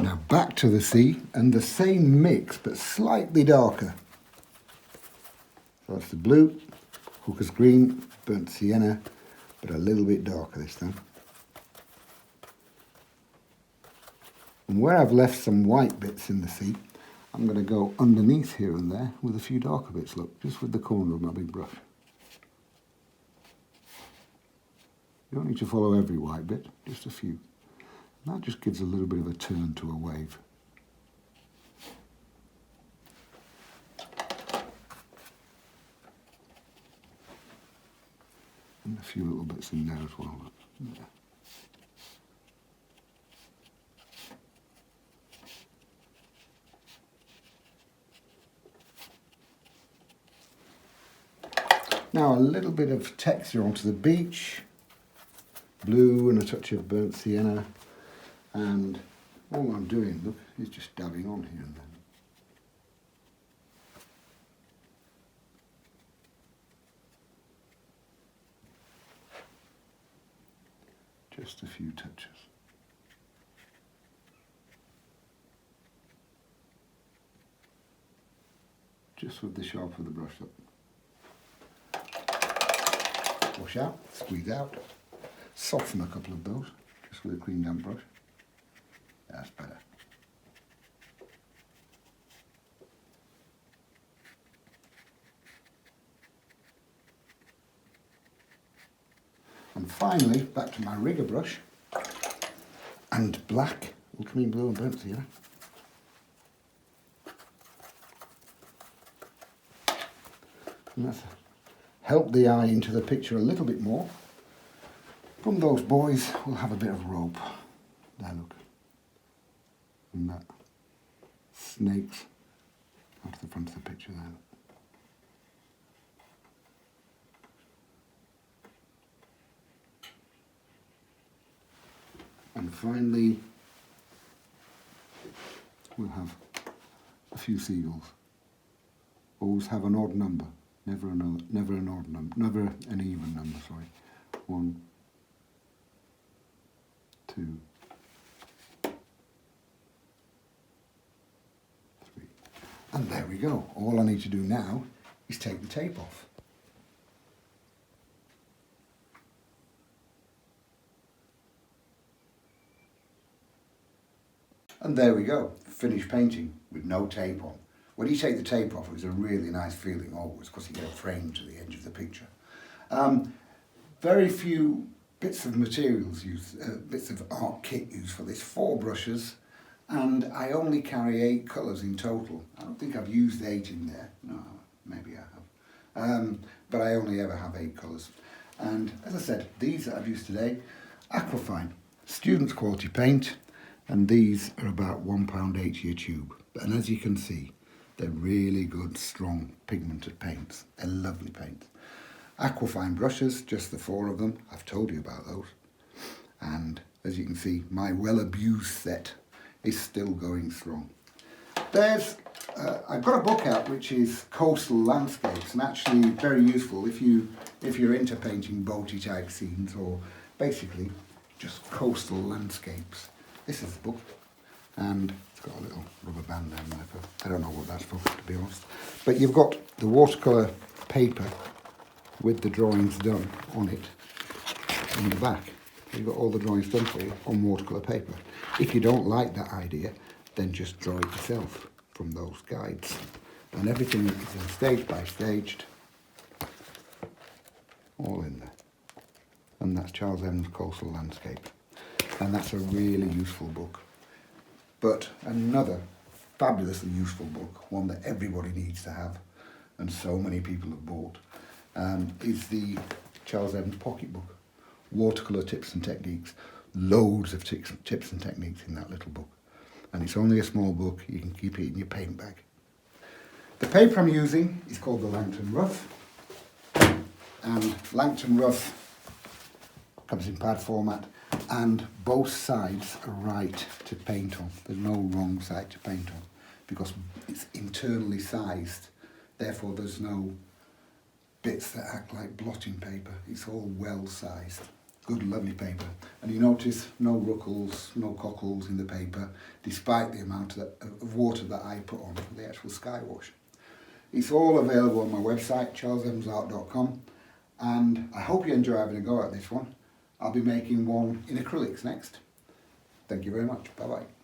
Now back to the sea, and the same mix, but slightly darker. So that's the blue, hooker's green, burnt sienna, but a little bit darker this time. And where I've left some white bits in the sea, I'm going to go underneath here and there with a few darker bits, look, just with the corner of my big brush. You don't need to follow every white bit, just a few. And that just gives a little bit of a turn to a wave. And a few little bits in there as well. Yeah. Now a little bit of texture onto the beach, blue and a touch of burnt sienna, and all I'm doing, look, is just dabbing on here and then. Just a few touches. Just with the sharp of the brush up. Wash out, squeeze out, soften a couple of those, just with a clean damp brush. That's better. And finally, back to my rigger brush, and black, ultramarine blue and burnt sienna. And that's help the eye into the picture a little bit more. From those boys, we'll have a bit of rope. There, look. And that snakes out to the front of the picture there. And finally, we'll have a few seagulls. Always have an odd number, never an odd number, never an even number, sorry. 1, 2, 3. And there we go. All I need to do now is take the tape off. And there we go, finished painting with no tape on. When you take the tape off, it's a really nice feeling always, because you get a frame to the edge of the picture. Very few bits of materials used, bits of art kit used for this. 4 brushes, and I only carry 8 colours in total. I don't think I've used 8 in there. No, maybe I have. But I only ever have 8 colours. And as I said, these that I've used today, Aquafine, student's quality paint, and these are about £1.80 a tube. And as you can see, they're really good, strong, pigmented paints. They're lovely paints. Aquafine brushes, just the 4 of them. I've told you about those. And as you can see, my well-abused set is still going strong. There's, I've got a book out which is Coastal Landscapes, and actually very useful if you're into painting boaty type scenes, or basically just coastal landscapes. This is the book, and it's got a little rubber band down there, but I don't know what that's for, to be honest. But you've got the watercolour paper with the drawings done on it in the back. You've got all the drawings done for you on watercolour paper. If you don't like that idea, then just draw it yourself from those guides. And everything is in stage by staged, all in there. And that's Charles Evans' Coastal Landscape. And that's a really useful book. But another fabulously useful book, one that everybody needs to have, and so many people have bought, is the Charles Evans Pocket Book, Watercolour Tips and Techniques. loads of tips and techniques in that little book. And it's only a small book, you can keep it in your paint bag. The paper I'm using is called the Langton Rough, and Langton Rough comes in pad format, and both sides are right to paint on. There's no wrong side to paint on because it's internally sized, therefore there's no bits that act like blotting paper. It's all well sized. Good, lovely paper. And you notice no ruckles, no cockles in the paper, despite the amount of water that I put on for the actual sky wash. It's all available on my website, charlesevансart.com, and I hope you enjoy having a go at this one. I'll be making one in acrylics next. Thank you very much. Bye bye.